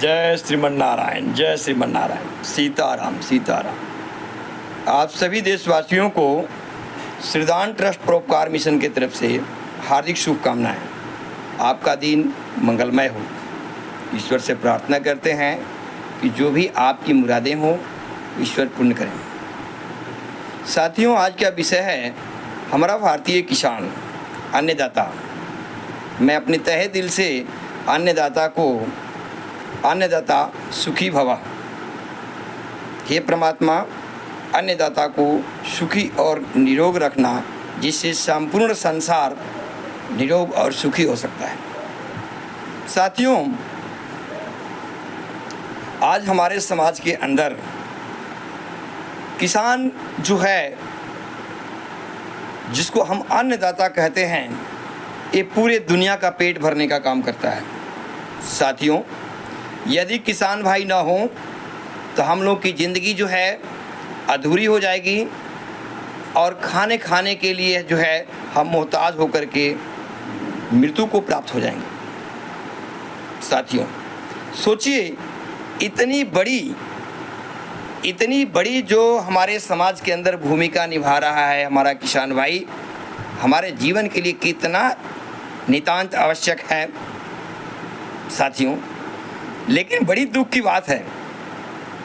जय श्रीमन नारायण, जय श्रीमन नारायण। सीताराम सीताराम। आप सभी देशवासियों को श्रीदान ट्रस्ट परोपकार मिशन की तरफ से हार्दिक शुभकामनाएं। आपका दिन मंगलमय हो। ईश्वर से प्रार्थना करते हैं कि जो भी आपकी मुरादें हों ईश्वर पूर्ण करें। साथियों, आज का विषय है हमारा भारतीय किसान, अन्नदाता। मैं अपने तहे दिल से अन्नदाता सुखी भवा। हे परमात्मा, अन्नदाता को सुखी और निरोग रखना, जिससे संपूर्ण संसार निरोग और सुखी हो सकता है। साथियों, आज हमारे समाज के अंदर किसान जो है, जिसको हम अन्नदाता कहते हैं, ये पूरे दुनिया का पेट भरने का काम करता है। साथियों, यदि किसान भाई ना हो तो हम लोग की ज़िंदगी जो है अधूरी हो जाएगी और खाने के लिए जो है हम मोहताज होकर के मृत्यु को प्राप्त हो जाएंगे। साथियों, सोचिए, इतनी बड़ी जो हमारे समाज के अंदर भूमिका निभा रहा है हमारा किसान भाई, हमारे जीवन के लिए कितना नितांत आवश्यक है। साथियों, लेकिन बड़ी दुख की बात है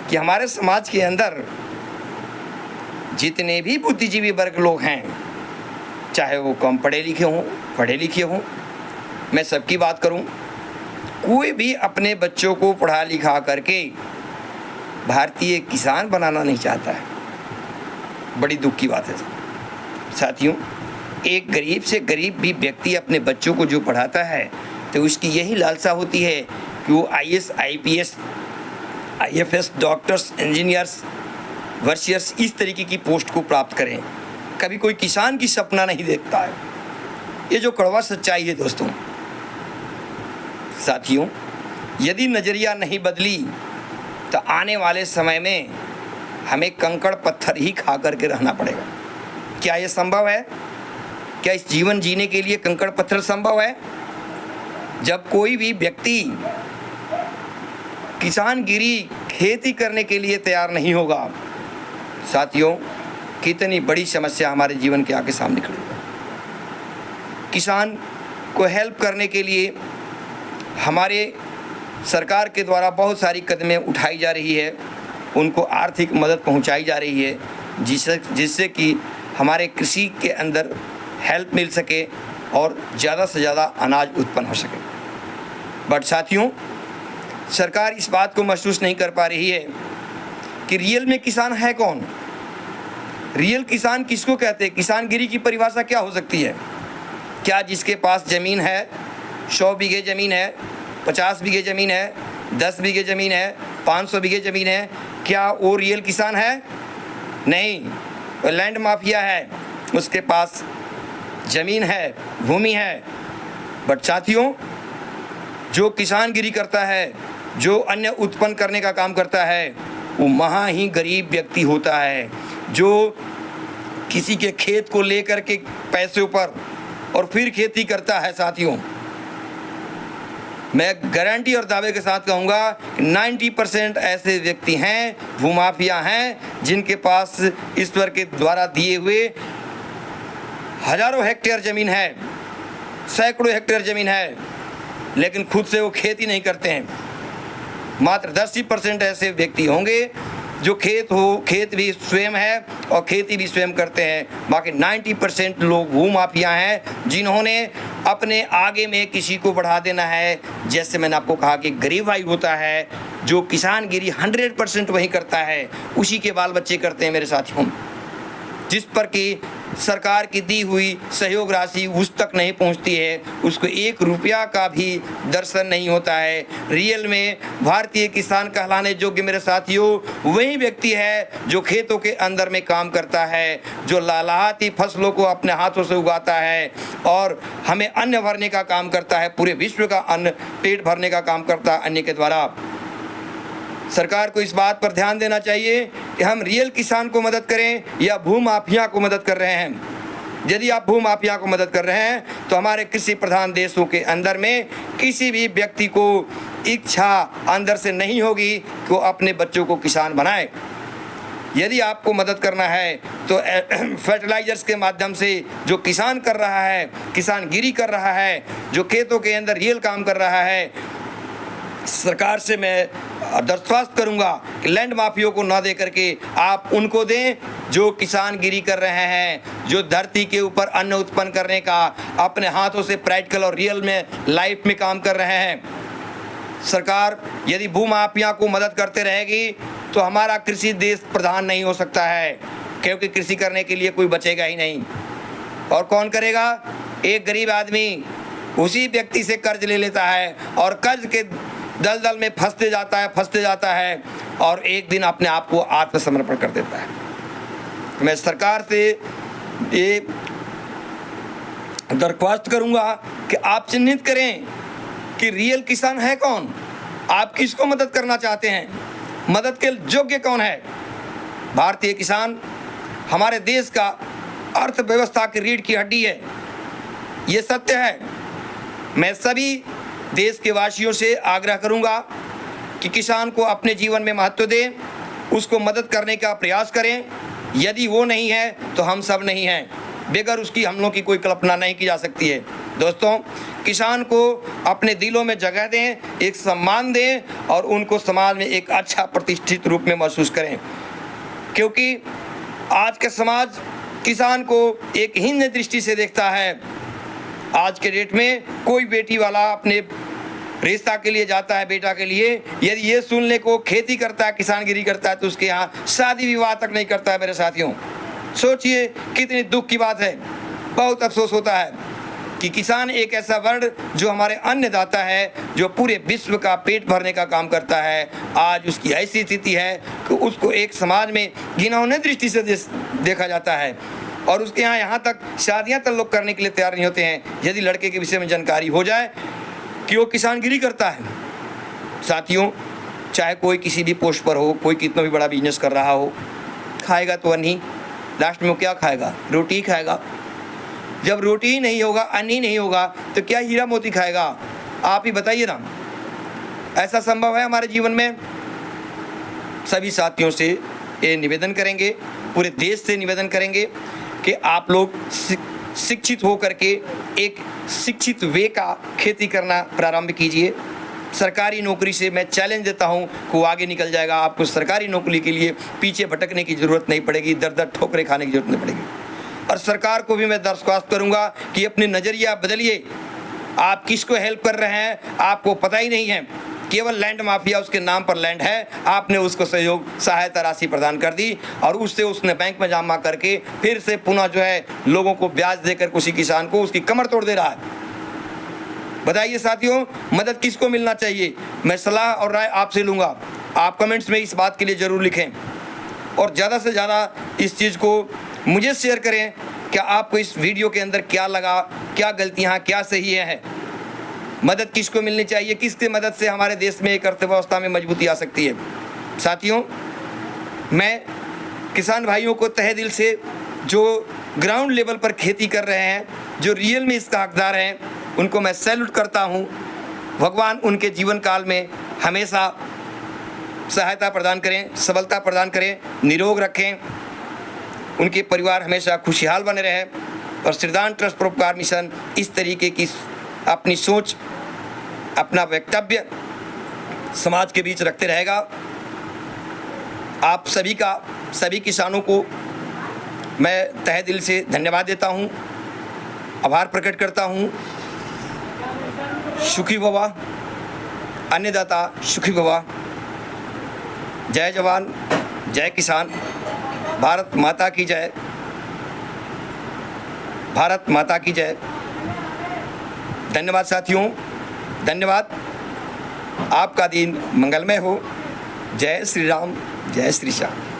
कि हमारे समाज के अंदर जितने भी बुद्धिजीवी वर्ग लोग हैं, चाहे वो कम पढ़े लिखे हों, मैं सबकी बात करूं, कोई भी अपने बच्चों को पढ़ा लिखा करके भारतीय किसान बनाना नहीं चाहता है। बड़ी दुख की बात है। साथियों, एक गरीब से गरीब भी व्यक्ति अपने बच्चों को जो पढ़ाता है तो उसकी यही लालसा होती है कि वो IAS, IPS, IFS, doctors, engineers, वर्शियर्स, इस तरीके की पोस्ट को प्राप्त करें। कभी कोई किसान की सपना नहीं देखता है। ये जो कड़वा सच्चाई है दोस्तों। साथियों, यदि नज़रिया नहीं बदली तो आने वाले समय में हमें कंकड़ पत्थर ही खा करके रहना पड़ेगा। क्या ये संभव है? क्या इस जीवन जीने के लिए कंकड़ पत्थर संभव है? जब कोई भी व्यक्ति किसानगिरी, खेती करने के लिए तैयार नहीं होगा, साथियों, कितनी बड़ी समस्या हमारे जीवन के आगे सामने खड़ी है। किसान को हेल्प करने के लिए हमारे सरकार के द्वारा बहुत सारी कदमें उठाई जा रही है, उनको आर्थिक मदद पहुंचाई जा रही है, जिससे कि हमारे कृषि के अंदर हेल्प मिल सके और ज़्यादा से ज़्यादा अनाज उत्पन्न हो सके। बट साथियों, सरकार इस बात को महसूस नहीं कर पा रही है कि रियल में किसान है कौन। रियल किसान किसको कहते हैं? किसानगिरी की परिभाषा क्या हो सकती है? क्या जिसके पास ज़मीन है, 100 बीघे ज़मीन है, 50 बीघे ज़मीन है, 10 बीघे ज़मीन है, 500 बीघे ज़मीन है, क्या वो रियल किसान है? नहीं, वो लैंड माफिया है। उसके पास ज़मीन है, भूमि है। बट साथियों, जो किसानगिरी करता है, जो अन्न उत्पन्न करने का काम करता है, वो महा ही गरीब व्यक्ति होता है, जो किसी के खेत को लेकर के पैसों पर और फिर खेती करता है। साथियों, मैं गारंटी और दावे के साथ कहूँगा कि 90% ऐसे व्यक्ति हैं, भूमाफिया हैं, जिनके पास ईश्वर के द्वारा दिए हुए हजारों हेक्टेयर ज़मीन है, सैकड़ों हेक्टेयर ज़मीन है, लेकिन खुद से वो खेती नहीं करते हैं। मात्र 10% ऐसे व्यक्ति होंगे जो खेत भी स्वयं है और खेती भी स्वयं करते हैं। बाकी 90% लोग भूमाफिया हैं, जिन्होंने अपने आगे में किसी को बढ़ा देना है। जैसे मैंने आपको कहा कि गरीब भाई होता है, जो किसानगिरी 100% वही करता है, उसी के बाल बच्चे करते हैं मेरे साथियों। जिस पर कि सरकार की दी हुई सहयोग राशि उस तक नहीं पहुंचती है, उसको 1 रुपया का भी दर्शन नहीं होता है। रियल में भारतीय किसान कहलाने योग्य मेरे साथियों वही व्यक्ति है जो खेतों के अंदर में काम करता है, जो लहलहाती फसलों को अपने हाथों से उगाता है और हमें अन्न भरने का काम करता है, पूरे विश्व का अन्न पेट भरने का काम करता है अन्न के द्वारा। सरकार को इस बात पर ध्यान देना चाहिए कि हम रियल किसान को मदद करें या भूमाफिया को मदद कर रहे हैं। यदि आप भूमाफिया को मदद कर रहे हैं तो हमारे कृषि प्रधान देशों के अंदर में किसी भी व्यक्ति को इच्छा अंदर से नहीं होगी कि वो अपने बच्चों को किसान बनाए। यदि आपको मदद करना है तो फर्टिलाइजर्स के माध्यम से जो किसान कर रहा है, किसानगिरी कर रहा है, जो खेतों के अंदर रियल काम कर रहा है, सरकार से मैं दरख्वास्त करूंगा कि लैंड माफियों को ना दे करके आप उनको दें जो किसानगिरी कर रहे हैं, जो धरती के ऊपर अन्न उत्पन्न करने का अपने हाथों से प्रैक्टिकल और रियल में लाइफ में काम कर रहे हैं। सरकार यदि भूमाफिया को मदद करते रहेगी तो हमारा कृषि देश प्रधान नहीं हो सकता है, क्योंकि कृषि करने के लिए कोई बचेगा ही नहीं। और कौन करेगा? एक गरीब आदमी उसी व्यक्ति से कर्ज ले लेता है और कर्ज के दलदल में फंसते जाता है और एक दिन अपने आप को आत्मसमर्पण कर देता है। मैं सरकार से ये दरख्वास्त करूंगा कि आप चिन्हित करें कि रियल किसान है कौन, आप किसको मदद करना चाहते हैं, मदद के योग्य कौन है। भारतीय किसान हमारे देश का अर्थव्यवस्था की रीढ़ की हड्डी है, ये सत्य है। मैं सभी देश के वासियों से आग्रह करूंगा कि किसान को अपने जीवन में महत्व दें, उसको मदद करने का प्रयास करें। यदि वो नहीं है तो हम सब नहीं हैं, बगैर उसकी हम लोग की कोई कल्पना नहीं की जा सकती है। दोस्तों, किसान को अपने दिलों में जगह दें, एक सम्मान दें और उनको समाज में एक अच्छा प्रतिष्ठित रूप में महसूस करें, क्योंकि आज का समाज किसान को एक हीन दृष्टि से देखता है। आज के डेट में कोई बेटी वाला अपने रिश्ता के लिए जाता है, बेटा के लिए, यदि ये सुन ले को खेती करता है, किसानगिरी करता है, तो उसके यहाँ शादी विवाह तक नहीं करता है। मेरे साथियों, सोचिए कितनी दुख की बात है। बहुत अफसोस होता है कि किसान एक ऐसा वर्ण जो हमारे अन्नदाता है, जो पूरे विश्व का पेट भरने का काम करता है, आज उसकी ऐसी स्थिति है कि उसको एक समाज में घिनौने दृष्टि से देखा जाता है और उसके यहाँ तक शादियाँ तक लोग करने के लिए तैयार नहीं होते हैं यदि लड़के के विषय में जानकारी हो जाए कि वो किसानगिरी करता है। साथियों, चाहे कोई किसी भी पोस्ट पर हो, कोई कितना भी बड़ा बिजनेस कर रहा हो, खाएगा तो अन्न ही, लास्ट में वो क्या खाएगा? रोटी ही खाएगा। जब रोटी ही नहीं होगा, अन्न ही नहीं होगा, तो क्या हीरा मोती खाएगा? आप ही बताइए ना। ऐसा संभव है हमारे जीवन में? सभी साथियों से ये निवेदन करेंगे, पूरे देश से निवेदन करेंगे कि आप लोग शिक्षित हो करके एक शिक्षित वे का खेती करना प्रारंभ कीजिए। सरकारी नौकरी से मैं चैलेंज देता हूं कि वो आगे निकल जाएगा। आपको सरकारी नौकरी के लिए पीछे भटकने की ज़रूरत नहीं पड़ेगी, दर दर ठोकरें खाने की जरूरत नहीं पड़ेगी। और सरकार को भी मैं दरख्वास्त करूंगा कि अपनी नज़रिया बदलिए। आप किसको हेल्प कर रहे हैं आपको पता ही नहीं है। केवल लैंड माफिया, उसके नाम पर लैंड है, आपने उसको सहयोग सहायता राशि प्रदान कर दी और उससे उसने बैंक में जमा करके फिर से पुनः जो है लोगों को ब्याज देकर उसी किसान को उसकी कमर तोड़ दे रहा है। बताइए साथियों, मदद किसको मिलना चाहिए? मैं सलाह और राय आपसे लूँगा। आप कमेंट्स में इस बात के लिए ज़रूर लिखें और ज़्यादा से ज़्यादा इस चीज़ को मुझे शेयर करें। क्या आपको इस वीडियो के अंदर क्या लगा, क्या गलतियाँ, क्या सही है? मदद किसको मिलनी चाहिए? किसकी मदद से हमारे देश में एक अर्थव्यवस्था में मजबूती आ सकती है? साथियों, मैं किसान भाइयों को तहे दिल से, जो ग्राउंड लेवल पर खेती कर रहे हैं, जो रियल में इसका हकदार हैं, उनको मैं सैल्यूट करता हूं। भगवान उनके जीवन काल में हमेशा सहायता प्रदान करें, सबलता प्रदान करें, निरोग रखें, उनके परिवार हमेशा खुशहाल बने रहें और श्रीदान ट्रस्ट परोपकार मिशन इस तरीके की अपनी सोच, अपना वक्तव्य समाज के बीच रखते रहेगा। आप सभी किसानों को मैं तहे दिल से धन्यवाद देता हूं, आभार प्रकट करता हूं। सुखी भवा, अन्नदाता सुखी भवा। जय जवान, जय किसान। भारत माता की जय, भारत माता की जय। धन्यवाद साथियों, धन्यवाद। आपका दिन मंगलमय हो। जय श्री राम, जय श्री श्याम।